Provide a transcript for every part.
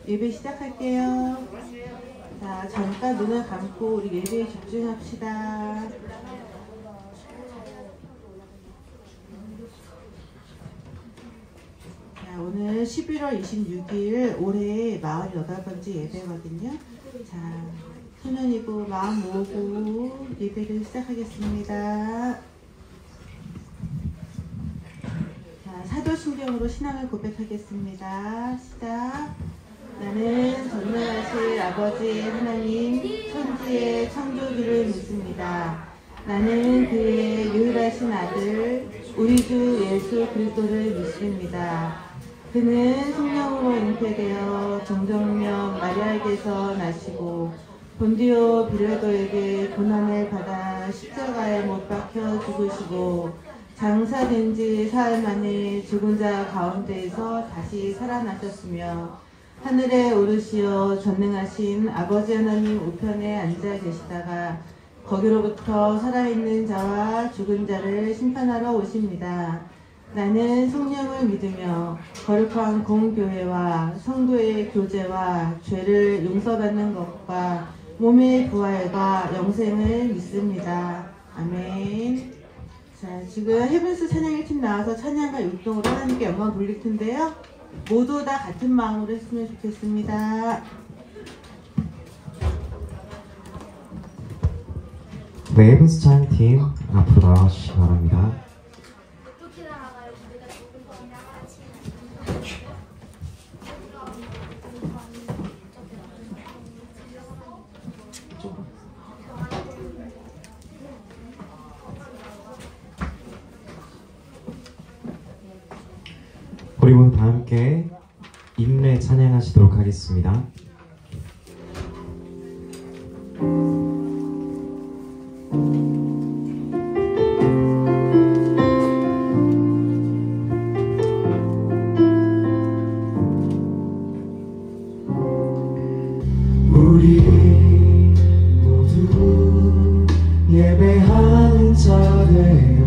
예배 시작할게요. 자, 잠깐 눈을 감고 우리 예배에 집중합시다. 자, 오늘 11월 26일 올해 48번째 예배거든요. 자, 소년이고 마음 모으고 예배를 시작하겠습니다. 자, 사도신경으로 신앙을 고백하겠습니다. 시작. 나는 전능하신 아버지 하나님 천지의 창조주를 믿습니다. 나는 그의 유일하신 아들 우리 주 예수 그리스도를 믿습니다. 그는 성령으로 잉태되어 정정령 마리아에게서 나시고 본디오 빌라도에게 고난을 받아 십자가에 못 박혀 죽으시고 장사된 지 사흘 만에 죽은 자 가운데에서 다시 살아나셨으며 하늘에 오르시어 전능하신 아버지 하나님 우편에 앉아 계시다가 거기로부터 살아있는 자와 죽은 자를 심판하러 오십니다. 나는 성령을 믿으며 거룩한 공교회와 성도의 교제와 죄를 용서받는 것과 몸의 부활과 영생을 믿습니다. 아멘. 자, 지금 헤븐스 찬양 1팀 나와서 찬양과 율동으로 하나님께 영광 돌릴 텐데요. 모두 다 같은 마음으로 했으면 좋겠습니다. 네, 헤븐스 찬양팀 앞으로 나와주시기 바랍니다. 우리 모두 다 함께 인내 찬양하시도록 하겠습니다. 우리 모두 예배하는 자 되어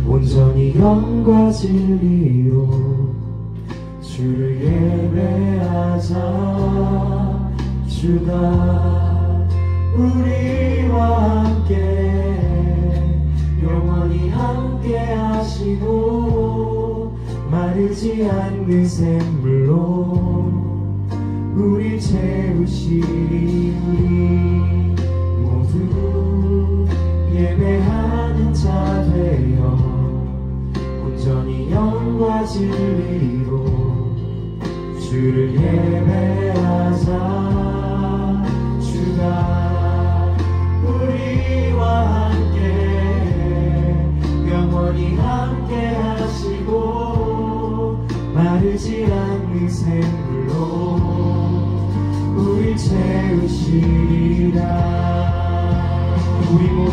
온전히 영과 진리로 주를 예배하자. 주가 우리와 함께 영원히 함께 하시고 마르지 않는 샘물로 우리 채우시리. 우리 모두 예배하는 자 되어 온전히 영과 진리로 주를 예배하자. 주가 우리와 함께 영원히 함께 하시고 마르지 않는 샘물로 우리 채우시리라. 우리 모두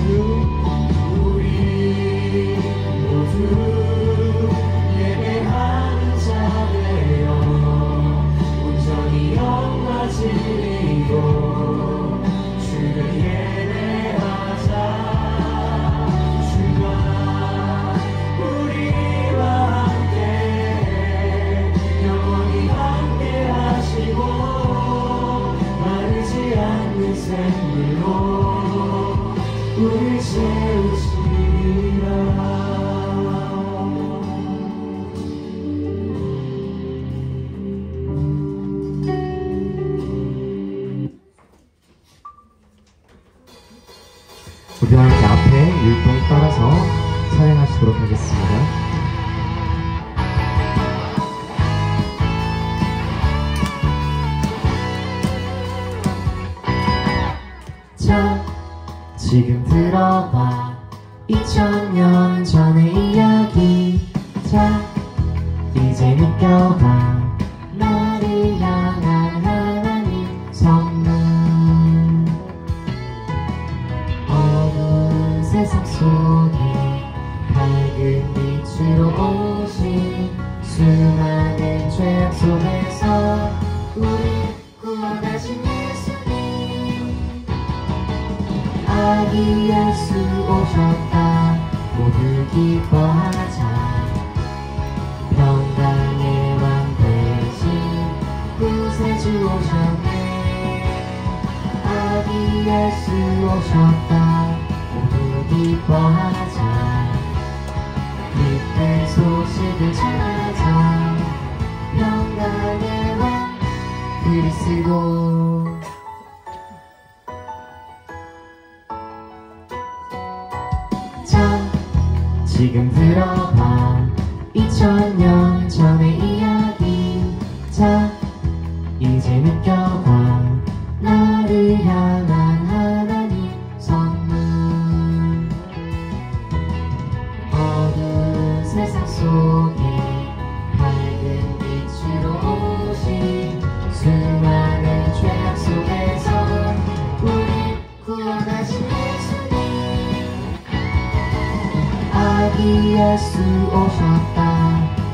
예배하는 자 되어 온전히 영과 진리로 주를 예배하자. 주가 우리와 함께 영원히 함께 하시고 마르지 않는 샘물로 우리 채우시리라. 우리 함께 앞에 율동 따라서 찬양하시도록 하겠습니다. 자, 지금 들어봐 2000년 전의 이야기. 자, 이제 느껴봐 나를 향한 하나님 선물. 어두운 세상 속에 밝은 빛으로 오신 수많은 죄악 속에서 우리 구원하신 예수님. 아기 예수 오셨다 모두 기뻐하자. 평강의 소식을 찾아 평강의 왕 그리스도. 자 지금 들어봐 2000년 전의 이야기. 자 이제 느껴봐 나를 향한 하나님 선물. 어두운 세상 속에 밝은 빛으로 오신 수많은 죄악 속에서 우리 구원하신 예수님. 아기 예수 오셨다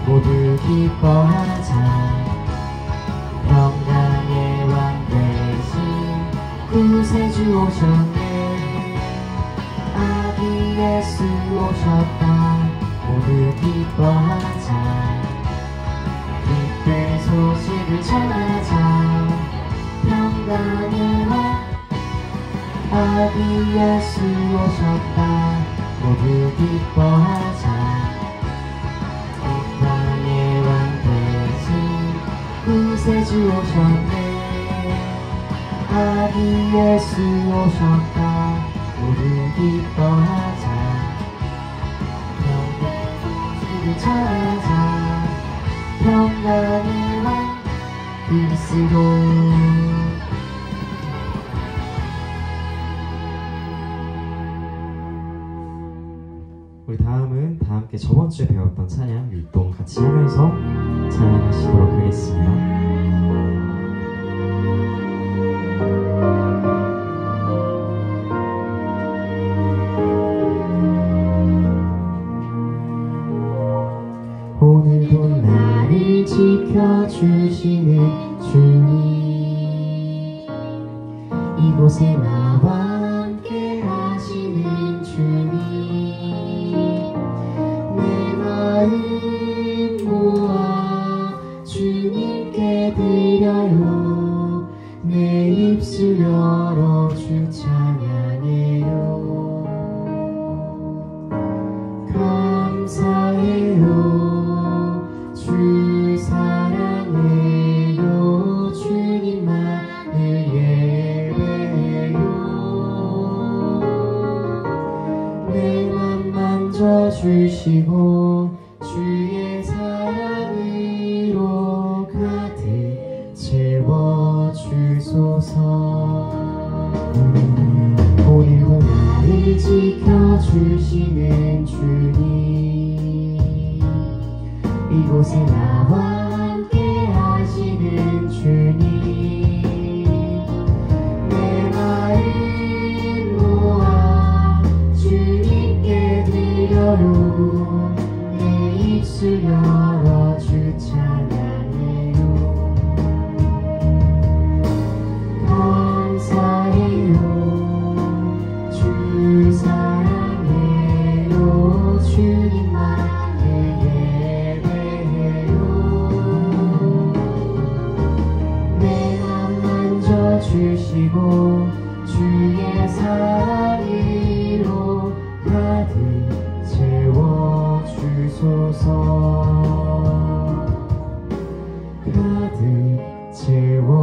모두 기뻐하자. 평강의 왕 대신 구세주 오셨네. 아기 예수 오셨다 모두 기뻐하자. 기쁜 소식을 전하자. 평강의 왕 아기 예수 오셨다 모두 기뻐하자. 평강의 왕 대신 구세주 오셨네. 아기 예수 오셨다 모두 기뻐하자. 평강의 소식을 전하자. 평강의 왕 그리스도. 우리 다음은 다 함께 저번 주에 배웠던 찬양 율동 같이 하면서 찬양하시도록 하겠습니다. 오늘도 나를 지켜주시는 주님. 이곳에 나와 함께 하시는 주님. 내 마음 모아 주님께 드려요. 내 입술 열어 주 찬양해요. 감사해요. 주 사랑해요. 주님만을 예배해요. 내 맘 만져주시고 주의 사랑으로 가득 채워주소서. 오늘도 나를 지켜주시는 주님. 이곳에 나와 함께 하시는 주님. 내 마음 모아 주님께 드려요. 내 입술 열어 주 찬양해요. 감사해요. 주 사랑해요. 주님만을 예배해요. 내 맘 만져주시고 주의 사랑으로 가득 채워주소서. 가득 채워주소서.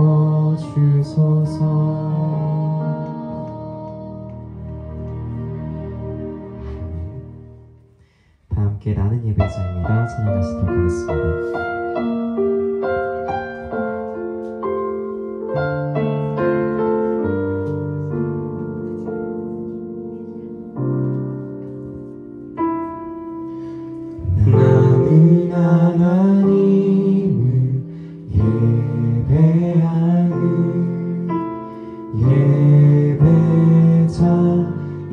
다 함께 나는 예배자입니다. 찬양하시도록 하겠습니다. 나는 하나님을 예배하는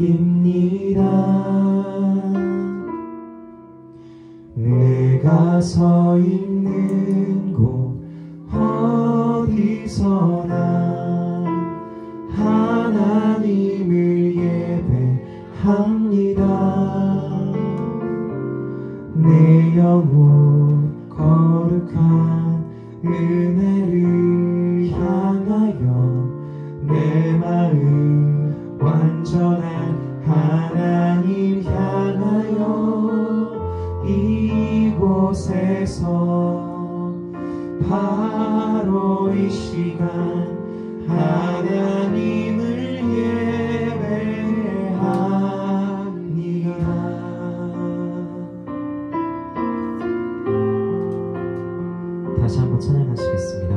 예배자입니다. 내가 서 있는 곳 어디서나 하나님을 예배합니다. 내 영혼 거룩한 은혜를 향하여 내 마음 완전한 하나님 향하여 이 이곳에서 바로 이 시간 하나님을 예배합니다. 다시 한번 찬양하시겠습니다.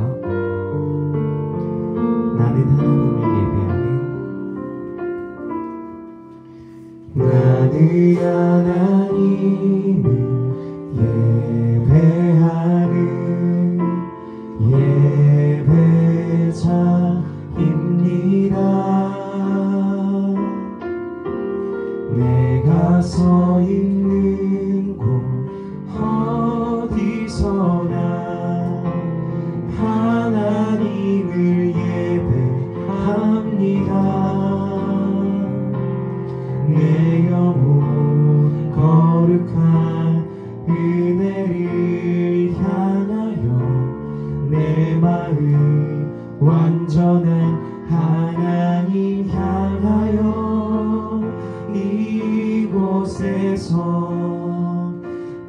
나는 하나님을 예배하는 나는 하나님을 예배하는 예배자입니다. 내가 서 있는 곳 어디서나 하나님을 예배합니다. 내 영혼 거룩한 은혜를 향하여 내 마음 완전한 하나님 향하여 이곳에서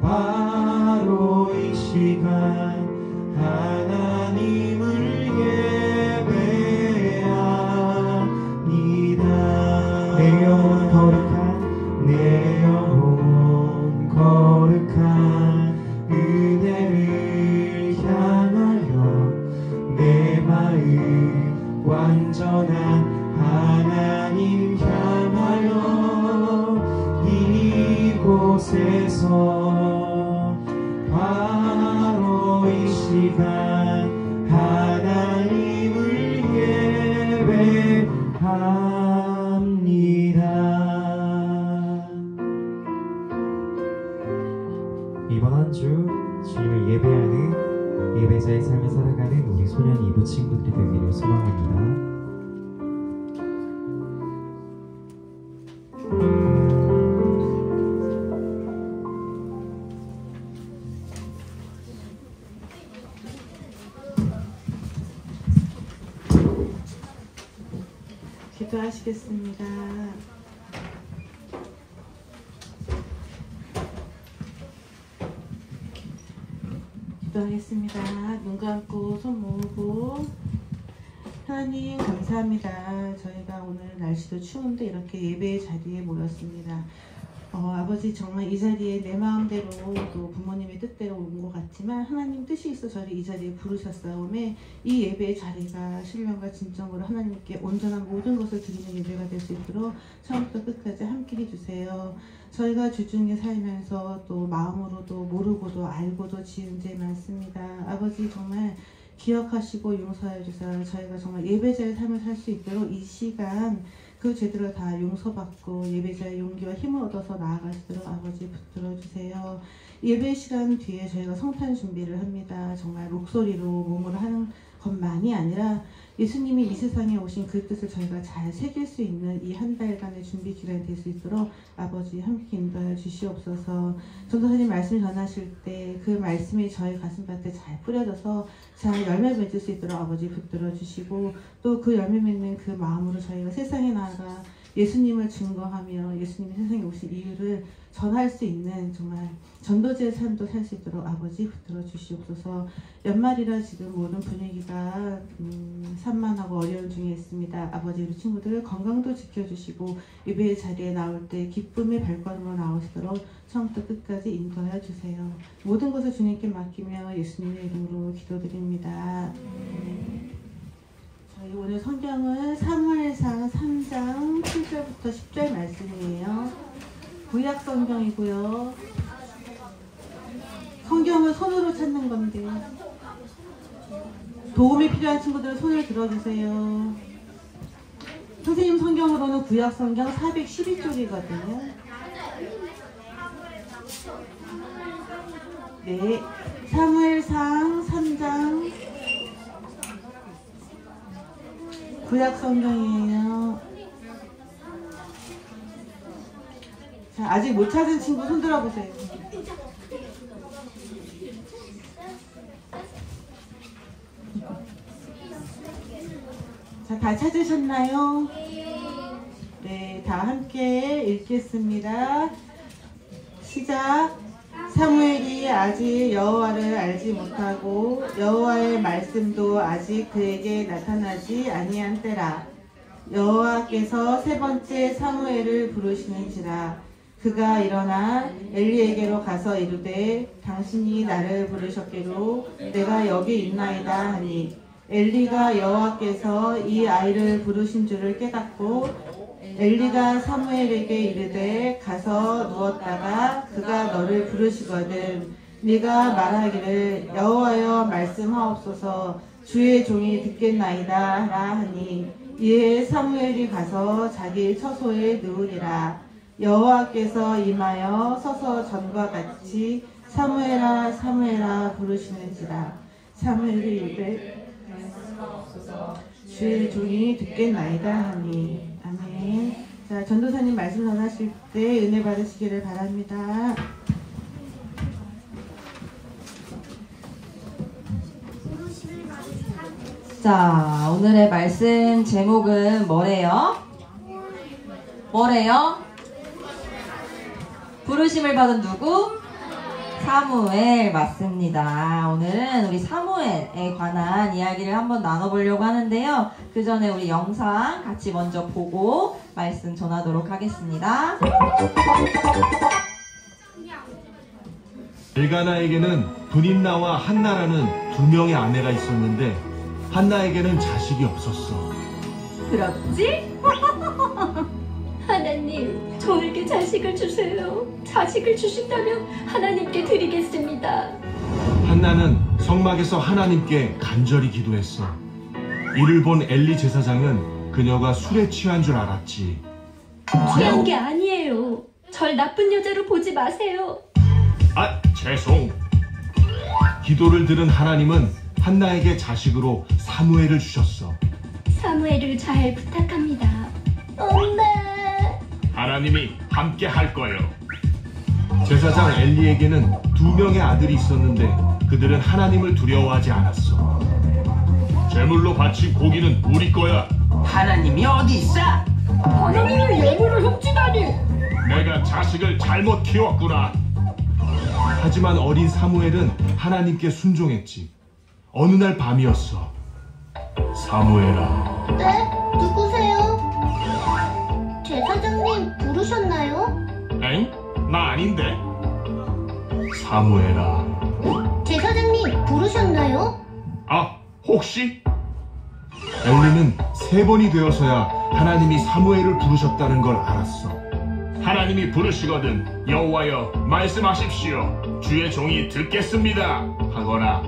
바로 이 시간 하나님을 예배합니다. 내 영혼 거룩한 은혜를 향하여 내 마음 완전한 하나님 향하여 이곳에서 바로 이 시간 하나님을 예배합니다. 이번 한 주 주님을 예배하는 예배자의 삶을 살아가는 우리 소년 2부 친구들이 되기를 소망합니다. 기도하시겠습니다. 기도하겠습니다. 눈 감고 손 모으고. 하나님 감사합니다. 저희가 오늘 날씨도 추운데 이렇게 예배의 자리에 모였습니다. 아버지 정말 이 자리에 내 마음대로 또 부모님의 뜻대로 온 것 같지만 하나님 뜻이 있어 저를 이 자리에 부르셨사오매 이 예배의 자리가 신령과 진정으로 하나님께 온전한 모든 것을 드리는 예배가 될 수 있도록 처음부터 끝까지 함께 해주세요. 저희가 주중에 살면서 또 마음으로도 모르고도 알고도 지은 죄 많습니다. 아버지 정말 기억하시고 용서해 주셔서 저희가 정말 예배자의 삶을 살 수 있도록 이 시간 그 죄들을 다 용서받고 예배자의 용기와 힘을 얻어서 나아가시도록 아버지 붙들어 주세요. 예배 시간 뒤에 저희가 성탄 준비를 합니다. 정말 목소리로 몸으로 하는 것만이 아니라 예수님이 이 세상에 오신 그 뜻을 저희가 잘 새길 수 있는 이 한 달간의 준비 기간이 될 수 있도록 아버지 함께 인도하여 주시옵소서. 전도사님 말씀 전하실 때 그 말씀이 저희 가슴밭에 잘 뿌려져서 잘 열매 맺을 수 있도록 아버지 붙들어 주시고 또 그 열매 맺는 그 마음으로 저희가 세상에 나아가 예수님을 증거하며 예수님이 세상에 오신 이유를 전할 수 있는 정말 전도자의 삶도 살 수 있도록 아버지 붙들어 주시옵소서. 연말이라 지금 모든 분위기가 산만하고 어려운 중에 있습니다. 아버지 우리 친구들 건강도 지켜주시고 예배의 자리에 나올 때 기쁨의 발걸음으로 나오시도록 처음부터 끝까지 인도하여 주세요. 모든 것을 주님께 맡기며 예수님의 이름으로 기도드립니다. 저희 오늘 성경은 사무엘상 3장 7절부터 10절 말씀이에요. 구약 성경이고요. 성경을 손으로 찾는 건데 도움이 필요한 친구들은 손을 들어주세요. 선생님 성경으로는 구약 성경 412쪽이거든요. 네, 사무엘상 3장 구약 성경이에요. 자, 아직 못 찾은 친구 손 들어보세요. 자, 다 찾으셨나요? 네, 다 함께 읽겠습니다. 시작. 사무엘이 아직 여호와를 알지 못하고 여호와의 말씀도 아직 그에게 나타나지 아니한 때라. 여호와께서 세 번째 사무엘을 부르시는지라. 그가 일어나 엘리에게로 가서 이르되 당신이 나를 부르셨기로 내가 여기 있나이다 하니 엘리가 여호와께서 이 아이를 부르신 줄을 깨닫고 엘리가 사무엘에게 이르되 가서 누웠다가 그가 너를 부르시거든 네가 말하기를 여호와여 말씀하옵소서 주의 종이 듣겠나이다 하라 하니 이에 사무엘이 가서 자기 처소에 누우니라. 여호와께서 임하여 서서 전과 같이 사무엘아 사무엘아 부르시는지라. 사무엘이 이르되 주의 종이 듣겠나이다 하니. 아멘. 자, 전도사님 말씀 전하실 때 은혜 받으시기를 바랍니다. 자, 오늘의 말씀 제목은 뭐래요? 뭐래요? 부르심을 받은 누구? 사무엘 맞습니다. 오늘은 우리 사무엘에 관한 이야기를 한번 나눠보려고 하는데요. 그 전에 우리 영상 같이 먼저 보고 말씀 전하도록 하겠습니다. 엘가나에게는 브닌나와 한나라는 두 명의 아내가 있었는데 한나에게는 자식이 없었어. 그렇지? 하나님, 저에게 자식을 주세요. 자식을 주신다면 하나님께 드리겠습니다. 한나는 성막에서 하나님께 간절히 기도했어. 이를 본 엘리 제사장은 그녀가 술에 취한 줄 알았지. 취한 게 아니에요. 절 나쁜 여자로 보지 마세요. 아, 죄송. 기도를 들은 하나님은 한나에게 자식으로 사무엘을 주셨어. 사무엘을 잘 부탁합니다. 엄마. 하나님이 함께 할 거예요. 제사장 엘리에게는 두 명의 아들이 있었는데 그들은 하나님을 두려워하지 않았어. 제물로 바친 고기는 우리 거야. 하나님이 어디 있어? 하나님의 예물을 훔치다니. 내가 자식을 잘못 키웠구나. 하지만 어린 사무엘은 하나님께 순종했지. 어느 날 밤이었어. 사무엘아. 네? 누구세요? 제사장님 부르셨나요? 엥? 나 아닌데? 사무엘아. 제사장님 부르셨나요? 아, 혹시? 엘리는 3번이 되어서야 하나님이 사무엘을 부르셨다는 걸 알았어. 하나님이 부르시거든 여호와여 말씀하십시오. 주의 종이 듣겠습니다 하거라.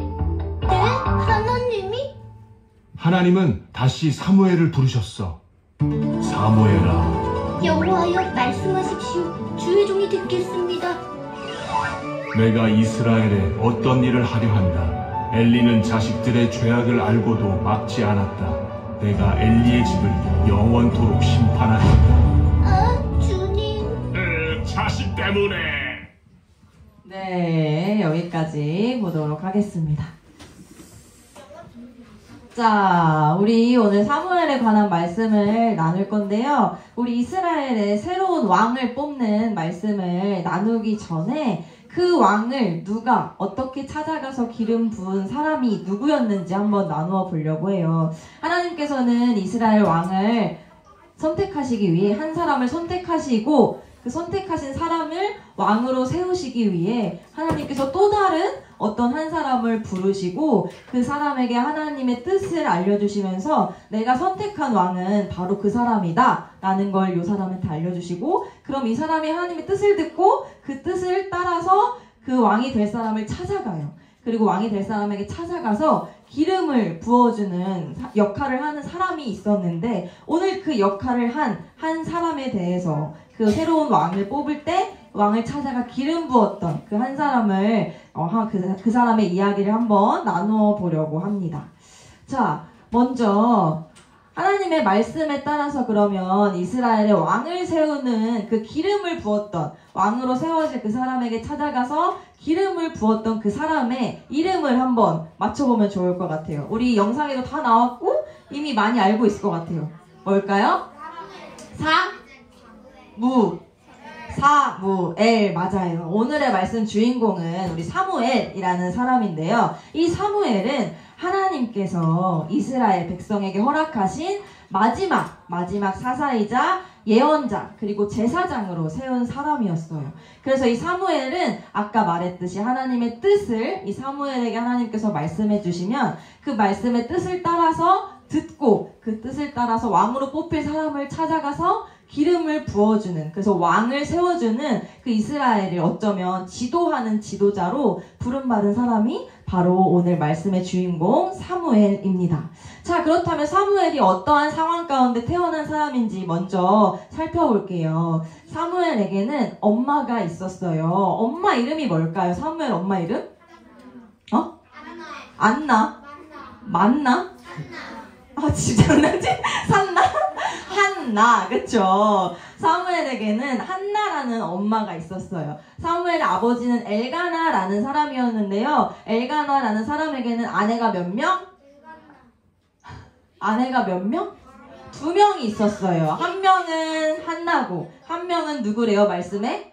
네? 하나님이? 하나님은 다시 사무엘을 부르셨어. 사무엘아. 여호와여 말씀하십시오. 주의 종이 듣겠습니다. 내가 이스라엘에 어떤 일을 하려 한다. 엘리는 자식들의 죄악을 알고도 막지 않았다. 내가 엘리의 집을 영원토록 심판하리다. 아, 주님. 자식 때문에. 네, 여기까지 보도록 하겠습니다. 자, 우리 오늘 사무엘에 관한 말씀을 나눌 건데요. 우리 이스라엘의 새로운 왕을 뽑는 말씀을 나누기 전에 그 왕을 누가 어떻게 찾아가서 기름 부은 사람이 누구였는지 한번 나누어 보려고 해요. 하나님께서는 이스라엘 왕을 선택하시기 위해 한 사람을 선택하시고 그 선택하신 사람을 왕으로 세우시기 위해 하나님께서 또 다른 어떤 한 사람을 부르시고 그 사람에게 하나님의 뜻을 알려주시면서 내가 선택한 왕은 바로 그 사람이다 라는 걸 이 사람한테 알려주시고 그럼 이 사람이 하나님의 뜻을 듣고 그 뜻을 따라서 그 왕이 될 사람을 찾아가요. 그리고 왕이 될 사람에게 찾아가서 기름을 부어주는 역할을 하는 사람이 있었는데 오늘 그 역할을 한 사람에 대해서 그 새로운 왕을 뽑을 때 왕을 찾아가 기름 부었던 그 한 사람을 그 사람의 이야기를 한번 나누어 보려고 합니다. 자, 먼저 하나님의 말씀에 따라서 그러면 이스라엘의 왕을 세우는 그 기름을 부었던 왕으로 세워질 그 사람에게 찾아가서 기름을 부었던 그 사람의 이름을 한번 맞춰보면 좋을 것 같아요. 우리 영상에도 다 나왔고 이미 많이 알고 있을 것 같아요. 뭘까요? 사무엘 맞아요. 오늘의 말씀 주인공은 우리 사무엘이라는 사람인데요. 이 사무엘은 하나님께서 이스라엘 백성에게 허락하신 마지막 사사이자 예언자 그리고 제사장으로 세운 사람이었어요. 그래서 이 사무엘은 아까 말했듯이 하나님의 뜻을 이 사무엘에게 하나님께서 말씀해 주시면 그 말씀의 뜻을 따라서 듣고 그 뜻을 따라서 왕으로 뽑힐 사람을 찾아가서 기름을 부어주는, 그래서 왕을 세워주는 그 이스라엘을 어쩌면 지도하는 지도자로 부름받은 사람이 바로 오늘 말씀의 주인공 사무엘입니다. 자, 그렇다면 사무엘이 어떠한 상황 가운데 태어난 사람인지 먼저 살펴볼게요. 사무엘에게는 엄마가 있었어요. 엄마 이름이 뭘까요? 사무엘 엄마 이름? 안나? 맞나? 진짜 장난치? 한나, 그쵸? 사무엘에게는 한나라는 엄마가 있었어요. 사무엘의 아버지는 엘가나라는 사람이었는데요. 엘가나라는 사람에게는 아내가 몇 명? 아내가 몇 명? 2명이 있었어요. 한 명은 한나고, 한 명은 누구래요, 말씀에?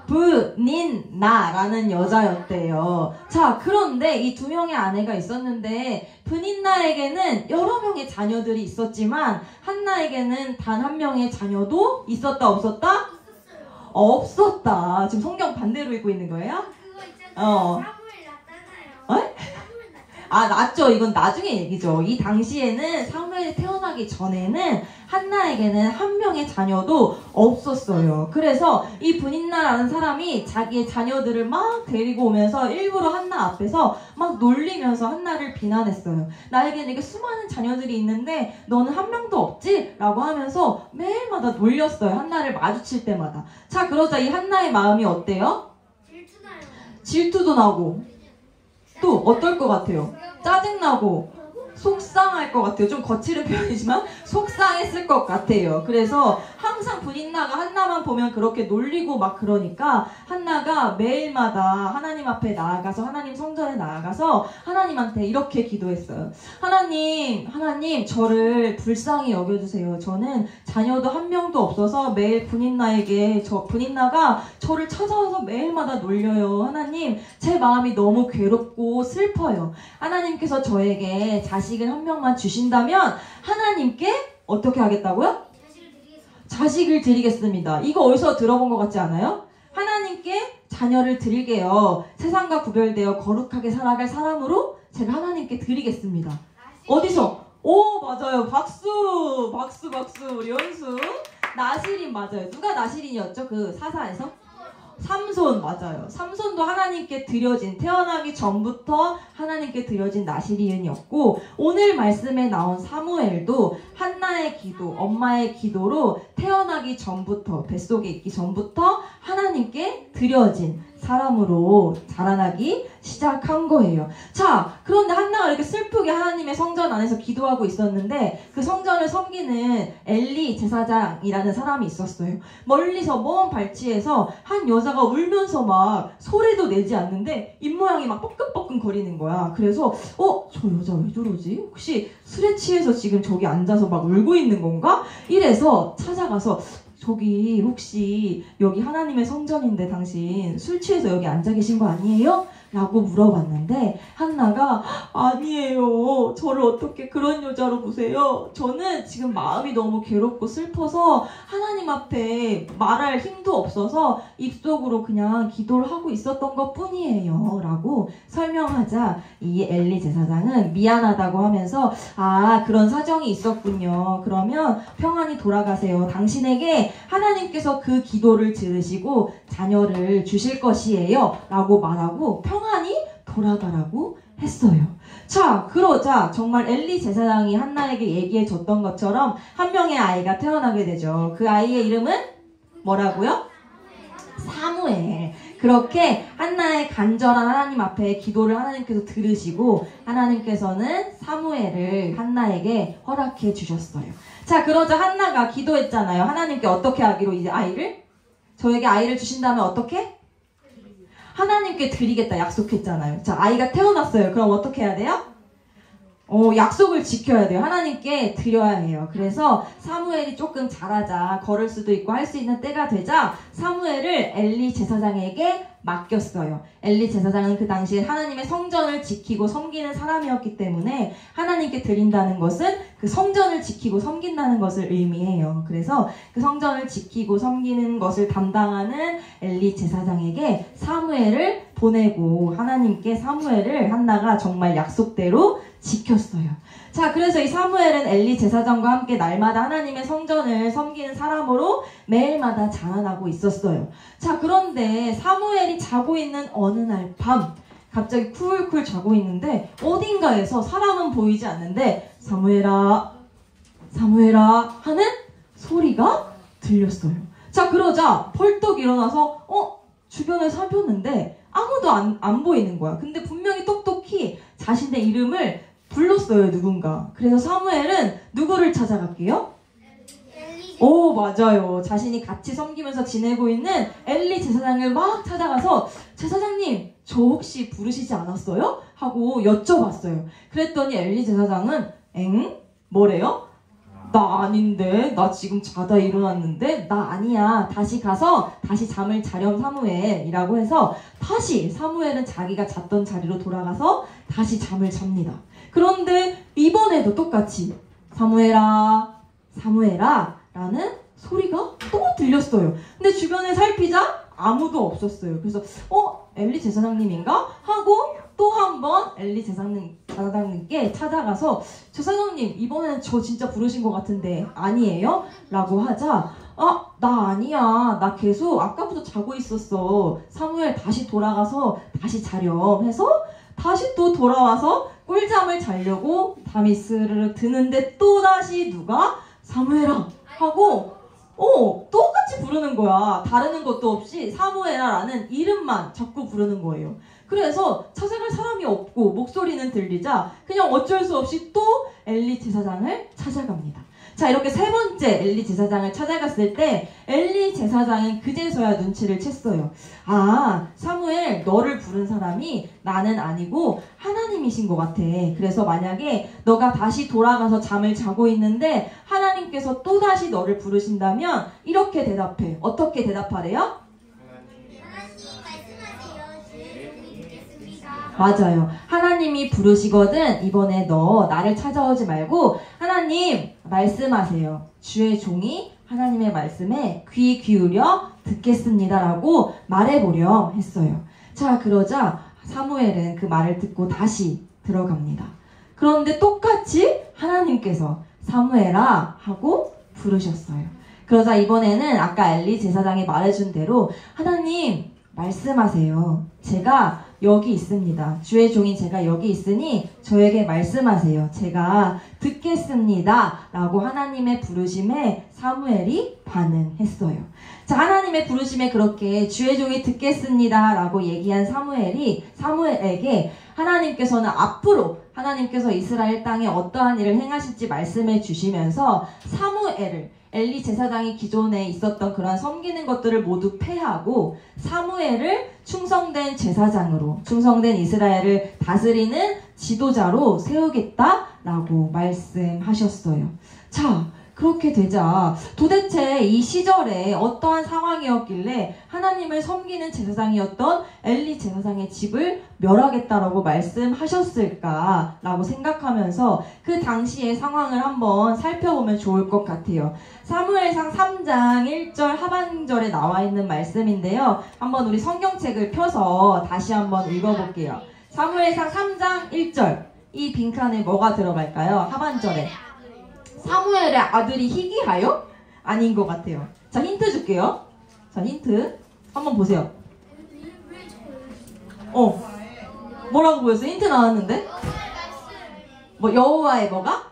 브닌나라는 여자였대요. 자, 그런데 이 2명의 아내가 있었는데 브닌나에게는 여러 명의 자녀들이 있었지만 한나에게는 단 한 명의 자녀도 있었다 없었다? 없었다. 지금 성경 반대로 읽고 있는 거예요? 낫죠. 이건 나중에 얘기죠. 이 당시에는 사무엘이 태어나기 전에는 한나에게는 한 명의 자녀도 없었어요. 그래서 이 브닌나라는 사람이 자기의 자녀들을 막 데리고 오면서 일부러 한나 앞에서 막 놀리면서 한나를 비난했어요. 나에게는 이게 수많은 자녀들이 있는데 너는 한 명도 없지? 라고 하면서 매일마다 놀렸어요. 한나를 마주칠 때마다. 자, 그러자 이 한나의 마음이 어때요? 질투도 나고 또 어떨 것 같아요? 짜증나고 속상할 것 같아요. 좀 거칠은 표현이지만 속상했을 것 같아요. 그래서 항상 브닌나가 한나만 보면 그렇게 놀리고 막 그러니까 한나가 매일마다 하나님 앞에 나아가서 하나님 성전에 나아가서 하나님한테 이렇게 기도했어요. 하나님 저를 불쌍히 여겨주세요. 저는 자녀도 한 명도 없어서 매일 브닌나가 저를 찾아와서 매일마다 놀려요. 하나님 제 마음이 너무 괴롭고 슬퍼요. 하나님께서 저에게 자식을 한 명만 주신다면 하나님께 어떻게 하겠다고요? 자식을 드리겠습니다. 이거 어디서 들어본 것 같지 않아요? 하나님께 자녀를 드릴게요. 세상과 구별되어 거룩하게 살아갈 사람으로 제가 하나님께 드리겠습니다. 어디서? 오, 맞아요. 박수. 우리 연수. 나시린 맞아요. 누가 나시린이었죠? 그 사사에서? 삼손 맞아요. 삼손도 하나님께 드려진, 태어나기 전부터 하나님께 드려진 나시린이었고, 오늘 말씀에 나온 사무엘도 한나의 기도, 엄마의 기도로 태어나기 전부터, 뱃속에 있기 전부터 하나님께 드려진 사람으로 자라나기 시작한 거예요. 자, 그런데 한나가 이렇게 슬프게 하나님의 성전 안에서 기도하고 있었는데 그 성전을 섬기는 엘리 제사장이라는 사람이 있었어요. 멀리서 먼 발치에서 한 여자가 울면서 막 소리도 내지 않는데 입모양이 막 뻐끔뻐끔 거리는 거야. 그래서 저 여자 왜 저러지? 혹시 술에 취해서 지금 저기 앉아서 막 울고 있는 건가? 이래서 찾아가서 저기 혹시 여기 하나님의 성전인데 당신 술 취해서 여기 앉아 계신 거 아니에요? 라고 물어봤는데 한나가 아니에요. 저를 어떻게 그런 여자로 보세요? 저는 지금 마음이 너무 괴롭고 슬퍼서 하나님 앞에 말할 힘도 없어서 입속으로 그냥 기도를 하고 있었던 것 뿐이에요. 라고 설명하자 이 엘리 제사장은 미안하다고 하면서 그런 사정이 있었군요. 그러면 평안히 돌아가세요. 당신에게 하나님께서 그 기도를 들으시고 자녀를 주실 것이에요. 라고 말하고 평안히 돌아가라고 했어요. 자, 그러자 정말 엘리 제사장이 한나에게 얘기해 줬던 것처럼 한 명의 아이가 태어나게 되죠. 그 아이의 이름은 뭐라고요? 사무엘. 그렇게 한나의 간절한 하나님 앞에 기도를 하나님께서 들으시고 하나님께서는 사무엘을 한나에게 허락해 주셨어요. 자, 그러자 한나가 기도했잖아요. 하나님께 어떻게 하기로 이제 저에게 아이를 주신다면 어떻게? 하나님께 드리겠다 약속했잖아요. 자, 아이가 태어났어요. 그럼 어떻게 해야 돼요? 약속을 지켜야 돼요. 하나님께 드려야 해요. 그래서 사무엘이 조금 잘하자, 걸을 수도 있고 할 수 있는 때가 되자 사무엘을 엘리 제사장에게 맡겼어요. 엘리 제사장은 그 당시에 하나님의 성전을 지키고 섬기는 사람이었기 때문에 하나님께 드린다는 것은 그 성전을 지키고 섬긴다는 것을 의미해요. 그래서 그 성전을 지키고 섬기는 것을 담당하는 엘리 제사장에게 사무엘을 보내고 하나님께 사무엘을 한나가 정말 약속대로 지켰어요. 자, 그래서 이 사무엘은 엘리 제사장과 함께 날마다 하나님의 성전을 섬기는 사람으로 매일마다 자라나고 있었어요. 자, 그런데 사무엘이 자고 있는 어느 날 밤 갑자기 쿨쿨 자고 있는데 어딘가에서 사람은 보이지 않는데 사무엘아, 사무엘아 하는 소리가 들렸어요. 자, 그러자 벌떡 일어나서 주변을 살폈는데 아무도 안 보이는 거야. 근데 분명히 똑똑히 자신의 이름을 불렀어요, 누군가. 그래서 사무엘은 누구를 찾아갈게요? 오, 맞아요. 자신이 같이 섬기면서 지내고 있는 엘리 제사장을 막 찾아가서 제사장님, 저 혹시 부르시지 않았어요? 하고 여쭤봤어요. 그랬더니 엘리 제사장은 뭐래요? 나 아닌데, 나 지금 자다 일어났는데 나 아니야. 다시 가서 다시 잠을 자렴 사무엘이라고 해서 다시 사무엘은 자기가 잤던 자리로 돌아가서 다시 잠을 잡니다. 그런데 이번에도 똑같이 사무엘아, 사무엘아 라는 소리가 또 들렸어요. 근데 주변에 살피자 아무도 없었어요. 그래서 엘리 제사장님인가? 하고 또 한 번 엘리 제사장님께 찾아가서 제사장님, 이번에는 저 진짜 부르신 것 같은데 아니에요? 라고 하자 나 아니야. 나 계속 아까부터 자고 있었어. 사무엘 다시 돌아가서 다시 자렴 해서 다시 또 돌아와서 꿀잠을 자려고 잠이 스르르 드는데 또다시 누가 사무엘아 하고 똑같이 부르는 거야. 다르는 것도 없이 사무엘아라는 이름만 자꾸 부르는 거예요. 그래서 찾아갈 사람이 없고 목소리는 들리자 그냥 어쩔 수 없이 또 엘리 제사장을 찾아갑니다. 자, 이렇게 세 번째 엘리 제사장을 찾아갔을 때 엘리 제사장은 그제서야 눈치를 챘어요. 아, 사무엘, 너를 부른 사람이 나는 아니고 하나님이신 것 같아. 그래서 만약에 너가 다시 돌아가서 잠을 자고 있는데 하나님께서 또다시 너를 부르신다면 이렇게 대답해. 어떻게 대답하래요? 맞아요. 하나님이 부르시거든 이번에 너 나를 찾아오지 말고 하나님 말씀하세요. 주의 종이 하나님의 말씀에 귀 기울여 듣겠습니다 라고 말해보려 했어요. 자, 그러자 사무엘은 그 말을 듣고 다시 들어갑니다. 그런데 똑같이 하나님께서 사무엘아 하고 부르셨어요. 그러자 이번에는 아까 엘리 제사장이 말해준 대로 하나님 말씀하세요. 제가 여기 있습니다. 주의 종인 제가 여기 있으니 저에게 말씀하세요. 제가 듣겠습니다. 라고 하나님의 부르심에 사무엘이 반응했어요. 자, 하나님의 부르심에 그렇게 주의 종이 듣겠습니다. 라고 얘기한 사무엘에게 하나님께서는 앞으로 하나님께서 이스라엘 땅에 어떠한 일을 행하실지 말씀해 주시면서 사무엘을 엘리 제사장이 기존에 있었던 그런 섬기는 것들을 모두 폐하고 사무엘을 충성된 제사장으로 충성된 이스라엘을 다스리는 지도자로 세우겠다라고 말씀하셨어요. 자, 그렇게 되자 도대체 이 시절에 어떠한 상황이었길래 하나님을 섬기는 제사장이었던 엘리 제사장의 집을 멸하겠다라고 말씀하셨을까라고 생각하면서 그 당시의 상황을 한번 살펴보면 좋을 것 같아요. 사무엘상 3장 1절 하반절에 나와 있는 말씀인데요. 한번 우리 성경책을 펴서 다시 한번 읽어볼게요. 사무엘상 3장 1절 이 빈칸에 뭐가 들어갈까요? 하반절에 사무엘의 아들이 희귀하여? 아닌 것 같아요. 자, 힌트 줄게요. 자, 힌트 한번 보세요. 뭐라고 보였어요? 힌트 나왔는데? 뭐 여호와의 뭐가?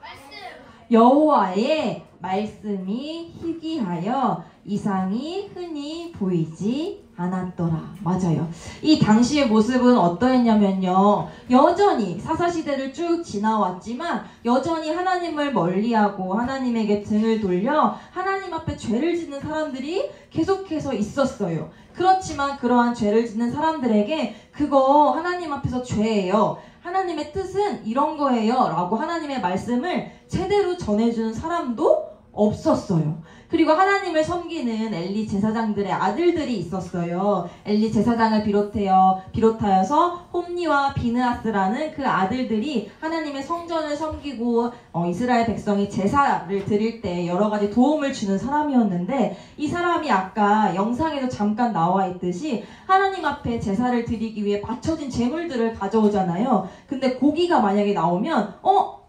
여호와의 말씀이 희귀하여 이상이 흔히 보이지 않았더라. 맞아요. 이 당시의 모습은 어떠했냐면요. 여전히 사사시대를 쭉 지나왔지만 여전히 하나님을 멀리하고 하나님에게 등을 돌려 하나님 앞에 죄를 짓는 사람들이 계속해서 있었어요. 그렇지만 그러한 죄를 짓는 사람들에게 그거 하나님 앞에서 죄예요. 하나님의 뜻은 이런 거예요. 라고 하나님의 말씀을 제대로 전해주는 사람도 없었어요. 그리고 하나님을 섬기는 엘리 제사장들의 아들들이 있었어요. 엘리 제사장을 비롯하여서 홈니와 비느하스라는 그 아들들이 하나님의 성전을 섬기고 이스라엘 백성이 제사를 드릴 때 여러 가지 도움을 주는 사람이었는데, 이 사람이 아까 영상에도 잠깐 나와 있듯이 하나님 앞에 제사를 드리기 위해 바쳐진 제물들을 가져오잖아요. 근데 고기가 만약에 나오면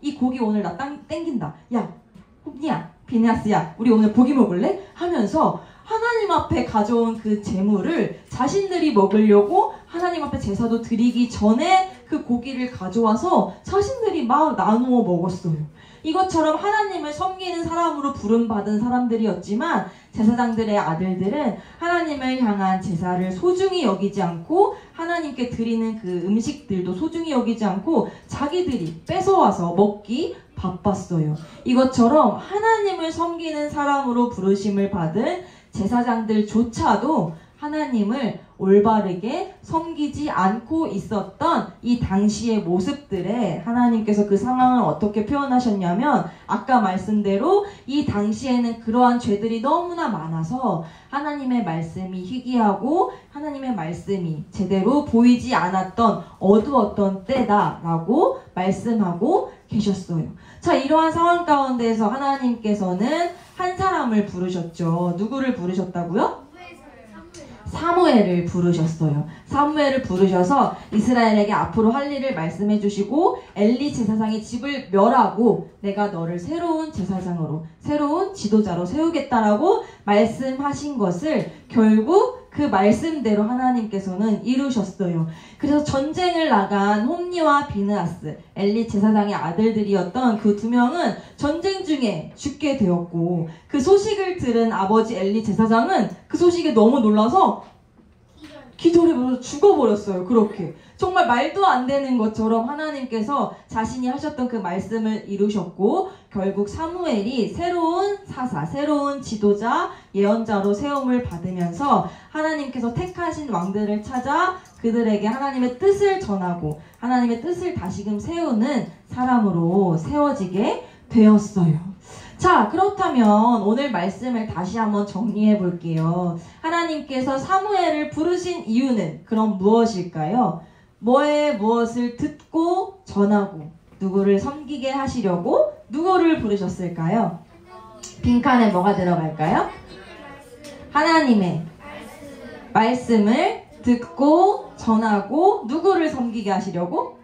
이 고기 오늘 나 땡긴다. 야, 홈니야, 비느하스야, 우리 오늘 고기 먹을래? 하면서 하나님 앞에 가져온 그 제물을 자신들이 먹으려고 하나님 앞에 제사도 드리기 전에 그 고기를 가져와서 자신들이 막 나누어 먹었어요. 이것처럼 하나님을 섬기는 사람으로 부름받은 사람들이었지만 제사장들의 아들들은 하나님을 향한 제사를 소중히 여기지 않고 하나님께 드리는 그 음식들도 소중히 여기지 않고 자기들이 뺏어와서 먹기 바빴어요. 이것처럼 하나님을 섬기는 사람으로 부르심을 받은 제사장들조차도 하나님을 올바르게 섬기지 않고 있었던 이 당시의 모습들에 하나님께서 그 상황을 어떻게 표현하셨냐면, 아까 말씀대로 이 당시에는 그러한 죄들이 너무나 많아서 하나님의 말씀이 희귀하고 하나님의 말씀이 제대로 보이지 않았던 어두웠던 때다라고 말씀하고 계셨어요. 자, 이러한 상황 가운데에서 하나님께서는 한 사람을 부르셨죠. 누구를 부르셨다고요? 사무엘을 부르셨어요. 사무엘을 부르셔서 이스라엘에게 앞으로 할 일을 말씀해 주시고, 엘리 제사장이 집을 멸하고 내가 너를 새로운 제사장으로, 새로운 지도자로 세우겠다라고 말씀하신 것을 결국 그 말씀대로 하나님께서는 이루셨어요. 그래서 전쟁을 나간 홈니와 비느하스, 엘리 제사장의 아들들이었던 그 두 명은 전쟁 중에 죽게 되었고, 그 소식을 들은 아버지 엘리 제사장은 그 소식에 너무 놀라서 기절해버려서 죽어버렸어요. 그렇게 정말 말도 안 되는 것처럼 하나님께서 자신이 하셨던 그 말씀을 이루셨고, 결국 사무엘이 새로운 사사, 새로운 지도자, 예언자로 세움을 받으면서 하나님께서 택하신 왕들을 찾아 그들에게 하나님의 뜻을 전하고 하나님의 뜻을 다시금 세우는 사람으로 세워지게 되었어요. 자, 그렇다면 오늘 말씀을 다시 한번 정리해 볼게요. 하나님께서 사무엘을 부르신 이유는 그럼 무엇일까요? 무엇을 듣고 전하고 누구를 섬기게 하시려고 누구를 부르셨을까요? 빈칸에 뭐가 들어갈까요? 하나님의 말씀을 듣고 전하고 누구를 섬기게 하시려고?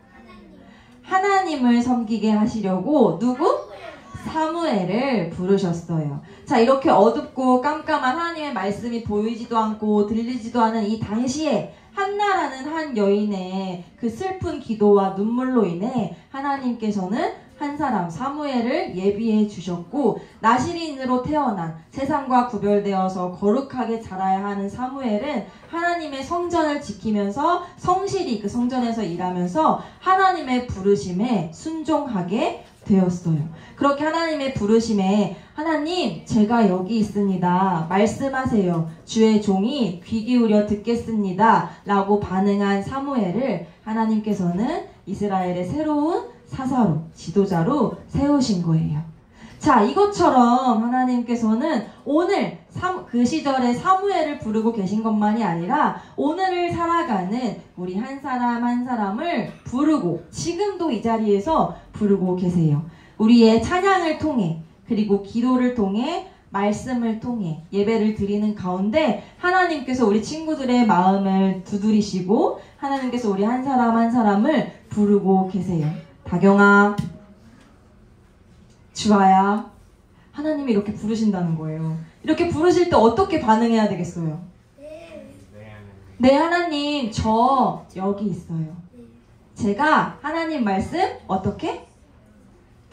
하나님을 섬기게 하시려고 누구? 사무엘을 부르셨어요. 자, 이렇게 어둡고 깜깜한 하나님의 말씀이 보이지도 않고 들리지도 않은 이 당시에 한나라는 한 여인의 그 슬픈 기도와 눈물로 인해 하나님께서는 한 사람 사무엘을 예비해 주셨고, 나시린으로 태어난 세상과 구별되어서 거룩하게 자라야 하는 사무엘은 하나님의 성전을 지키면서 성실히 그 성전에서 일하면서 하나님의 부르심에 순종하게 되었어요. 그렇게 하나님의 부르심에 하나님, 제가 여기 있습니다. 말씀하세요. 주의 종이 귀 기울여 듣겠습니다. 라고 반응한 사무엘을 하나님께서는 이스라엘의 새로운 사사로, 지도자로 세우신 거예요. 자, 이것처럼 하나님께서는 오늘 그 시절에 사무엘을 부르고 계신 것만이 아니라 오늘을 살아가는 우리 한 사람 한 사람을 부르고 지금도 이 자리에서 부르고 계세요. 우리의 찬양을 통해, 그리고 기도를 통해, 말씀을 통해 예배를 드리는 가운데 하나님께서 우리 친구들의 마음을 두드리시고 하나님께서 우리 한 사람 한 사람을 부르고 계세요. 다경아, 주아야, 하나님이 이렇게 부르신다는 거예요. 이렇게 부르실 때 어떻게 반응해야 되겠어요? 네, 하나님, 저 여기 있어요. 제가 하나님 말씀 어떻게?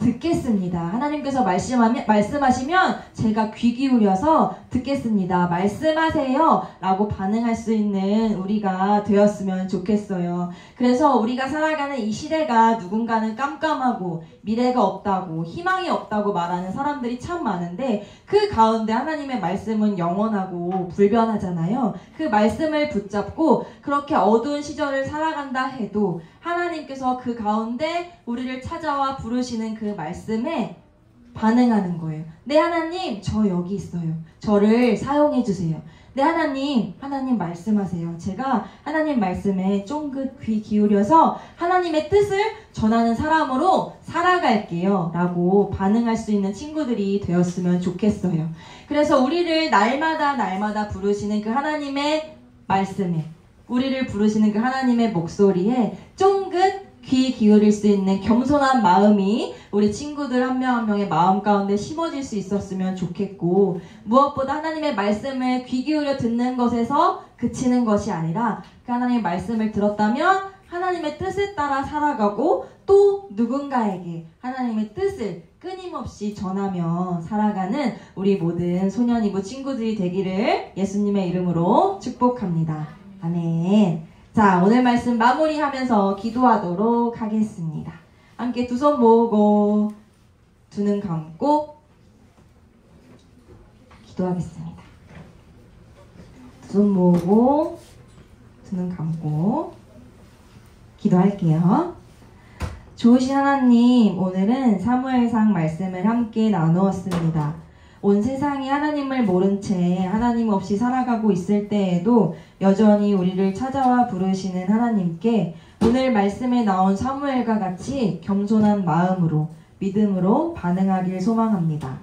듣겠습니다. 하나님께서 말씀하시면 제가 귀 기울여서 듣겠습니다. 말씀하세요 라고 반응할 수 있는 우리가 되었으면 좋겠어요. 그래서 우리가 살아가는 이 시대가 누군가는 깜깜하고 미래가 없다고 희망이 없다고 말하는 사람들이 참 많은데 그 가운데 하나님의 말씀은 영원하고 불변하잖아요. 그 말씀을 붙잡고 그렇게 어두운 시절을 살아간다 해도 하나님께서 그 가운데 우리를 찾아와 부르시는 그 말씀에 반응하는 거예요. 네 하나님, 저 여기 있어요. 저를 사용해 주세요. 네 하나님, 하나님 말씀하세요. 제가 하나님 말씀에 쫑긋 귀 기울여서 하나님의 뜻을 전하는 사람으로 살아갈게요 라고 반응할 수 있는 친구들이 되었으면 좋겠어요. 그래서 우리를 날마다 부르시는 그 하나님의 말씀에, 우리를 부르시는 그 하나님의 목소리에 쫑긋 귀 기울일 수 있는 겸손한 마음이 우리 친구들 한 명 한 명의 마음 가운데 심어질 수 있었으면 좋겠고, 무엇보다 하나님의 말씀을 귀 기울여 듣는 것에서 그치는 것이 아니라 그 하나님의 말씀을 들었다면 하나님의 뜻에 따라 살아가고 또 누군가에게 하나님의 뜻을 끊임없이 전하며 살아가는 우리 모든 소년이부 친구들이 되기를 예수님의 이름으로 축복합니다. 아멘. 자, 오늘 말씀 마무리하면서 기도하도록 하겠습니다. 함께 두 손 모으고 두 눈 감고 기도하겠습니다. 두 손 모으고 두 눈 감고 기도할게요. 좋으신 하나님, 오늘은 사무엘상 말씀을 함께 나누었습니다. 온 세상이 하나님을 모른 채 하나님 없이 살아가고 있을 때에도 여전히 우리를 찾아와 부르시는 하나님께 오늘 말씀에 나온 사무엘과 같이 겸손한 마음으로 믿음으로 반응하길 소망합니다.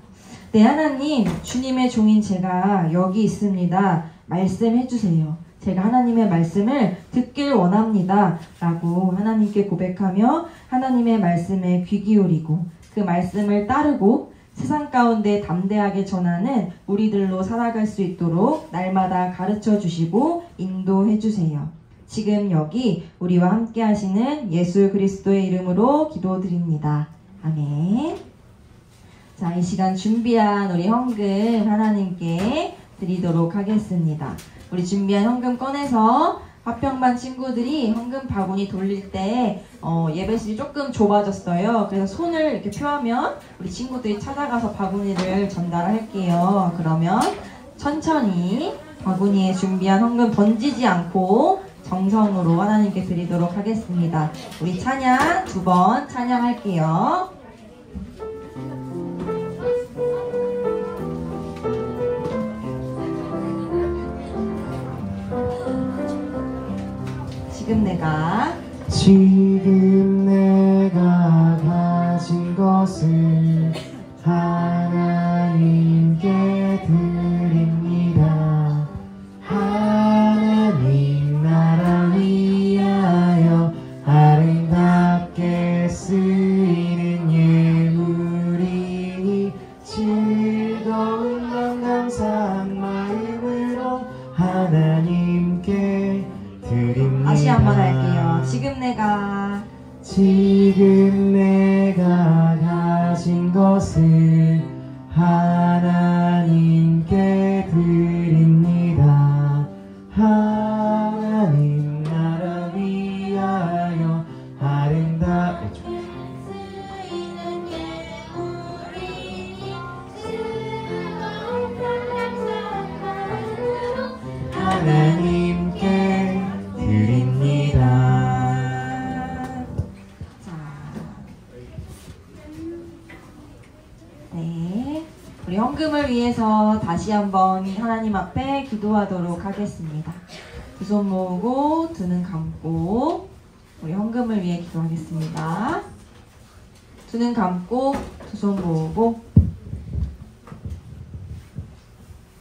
네 하나님, 주님의 종인 제가 여기 있습니다. 말씀해 주세요. 제가 하나님의 말씀을 듣길 원합니다 라고 하나님께 고백하며 하나님의 말씀에 귀 기울이고 그 말씀을 따르고 세상 가운데 담대하게 전하는 우리들로 살아갈 수 있도록 날마다 가르쳐 주시고 인도해 주세요. 지금 여기 우리와 함께 하시는 예수 그리스도의 이름으로 기도드립니다. 아멘. 자, 이 시간 준비한 우리 헌금 하나님께 드리도록 하겠습니다. 우리 준비한 헌금 꺼내서 화평반 친구들이 헌금 바구니 돌릴 때 예배실이 조금 좁아졌어요. 그래서 손을 이렇게 펴면 우리 친구들이 찾아가서 바구니를 전달할게요. 그러면 천천히 바구니에 준비한 헌금 던지지 않고 정성으로 하나님께 드리도록 하겠습니다. 우리 찬양 2번 찬양할게요. 지금 내가 가진 것을 하나님께 드립니다. 하나님 나라 위하여 아름답게 쓰이는 예물이니 즐거운 맘 감사한 마음으로 하나님께 드립니다. 다시 한번 할게요. 지금 내가 가진 것을 하나님께 드립니다. 하나님 나라 위하여 아름답게 하나님께 드립니다. 네, 우리 헌금을 위해서 다시 한번 하나님 앞에 기도하도록 하겠습니다. 두 손 모으고 두 눈 감고 우리 헌금을 위해 기도하겠습니다. 두 눈 감고 두 손 모으고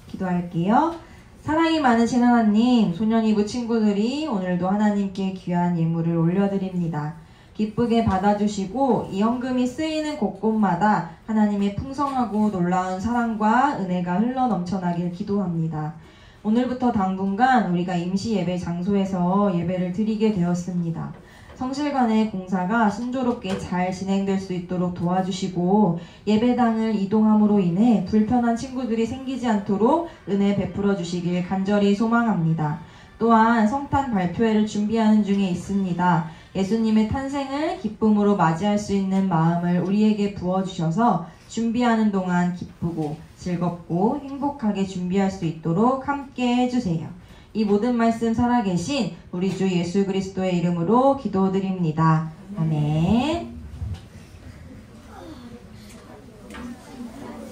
기도할게요. 사랑이 많으신 하나님, 소년이부 친구들이 오늘도 하나님께 귀한 예물을 올려드립니다. 기쁘게 받아주시고 이 헌금이 쓰이는 곳곳마다 하나님의 풍성하고 놀라운 사랑과 은혜가 흘러넘쳐나길 기도합니다. 오늘부터 당분간 우리가 임시 예배 장소에서 예배를 드리게 되었습니다. 성실관의 공사가 순조롭게 잘 진행될 수 있도록 도와주시고 예배당을 이동함으로 인해 불편한 친구들이 생기지 않도록 은혜 베풀어 주시길 간절히 소망합니다. 또한 성탄 발표회를 준비하는 중에 있습니다. 예수님의 탄생을 기쁨으로 맞이할 수 있는 마음을 우리에게 부어주셔서 준비하는 동안 기쁘고 즐겁고 행복하게 준비할 수 있도록 함께 해주세요. 이 모든 말씀 살아계신 우리 주 예수 그리스도의 이름으로 기도드립니다. 아멘.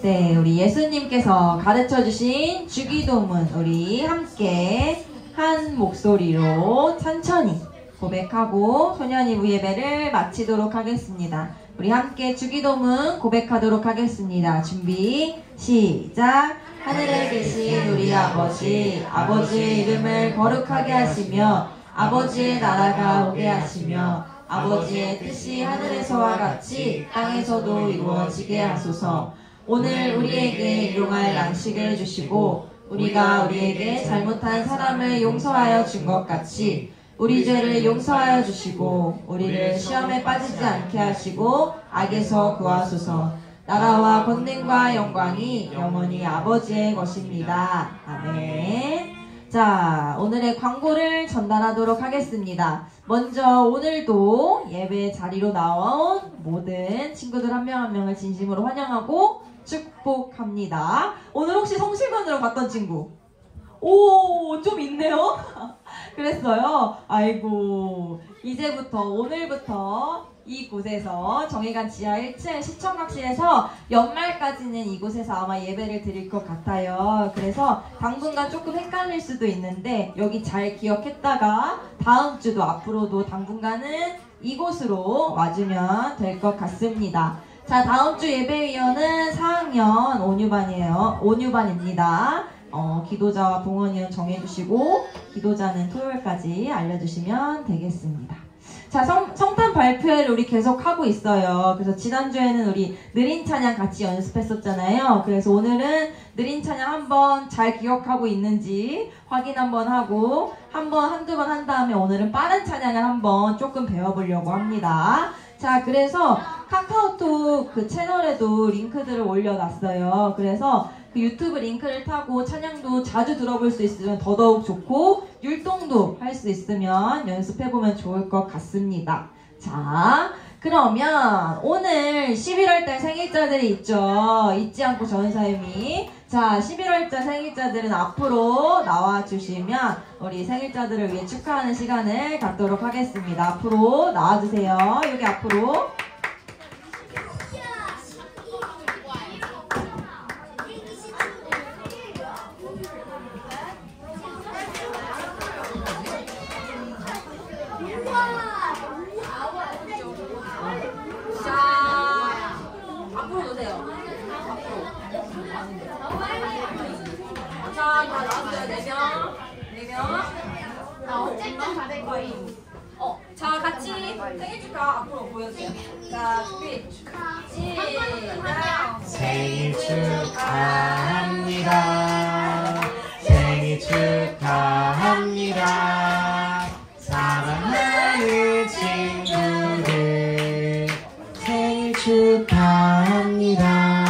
네, 우리 예수님께서 가르쳐주신 주기도문 우리 함께 한 목소리로 천천히 고백하고 소년이부 예배를 마치도록 하겠습니다. 우리 함께 주기도문 고백하도록 하겠습니다. 준비 시작. 하늘에 계신 우리 아버지, 아버지의 이름을 거룩하게 하시며 아버지의 나라가 오게 하시며 아버지의 뜻이 하늘에서와 같이 땅에서도 이루어지게 하소서. 오늘 우리에게 일용할 양식을 주시고 우리가 우리에게 잘못한 사람을 용서하여 준 것 같이 우리 죄를 용서하여 주시고 우리를 시험에 빠지지 않게 하시고 악에서 구하소서. 나라와 권능과 영광이 영원히 아버지의 것입니다. 아멘. 자, 오늘의 광고를 전달하도록 하겠습니다. 먼저 오늘도 예배 자리로 나온 모든 친구들 한 명 한 명을 진심으로 환영하고 축복합니다. 오늘 혹시 성실관으로 갔던 친구? 오, 좀 있네요. 그랬어요. 아이고, 이제부터 오늘부터 이곳에서 정의관 지하 1층 시청각실에서 연말까지는 이곳에서 아마 예배를 드릴 것 같아요. 그래서 당분간 조금 헷갈릴 수도 있는데 여기 잘 기억했다가 다음 주도 앞으로도 당분간은 이곳으로 와주면 될 것 같습니다. 자, 다음 주 예배위원은 4학년 5유반이에요. 5유반입니다. 기도자와 봉헌위원 정해주시고 기도자는 토요일까지 알려주시면 되겠습니다. 자, 성탄 발표회를 우리 계속 하고 있어요. 그래서 지난주에는 우리 느린 찬양 같이 연습했었잖아요. 그래서 오늘은 느린 찬양 한번 잘 기억하고 있는지 확인 한번 하고 한두 번 한 다음에 오늘은 빠른 찬양을 한번 조금 배워보려고 합니다. 자, 그래서 카카오톡 그 채널에도 링크들을 올려놨어요. 그래서 그 유튜브 링크를 타고 찬양도 자주 들어볼 수 있으면 더더욱 좋고 율동도 할 수 있으면 연습해보면 좋을 것 같습니다. 자, 그러면 오늘 11월달 생일자들이 있죠. 잊지 않고 전사님이. 자, 11월달 생일자들은 앞으로 나와주시면 우리 생일자들을 위해 축하하는 시간을 갖도록 하겠습니다. 앞으로 나와주세요. 여기 앞으로. 자, 같이 생일 축하 앞으로 보여주세요. 자, 준비. 시작. 생일 축하합니다. 생일 축하합니다. 사랑하는 친구들 생일 축하합니다.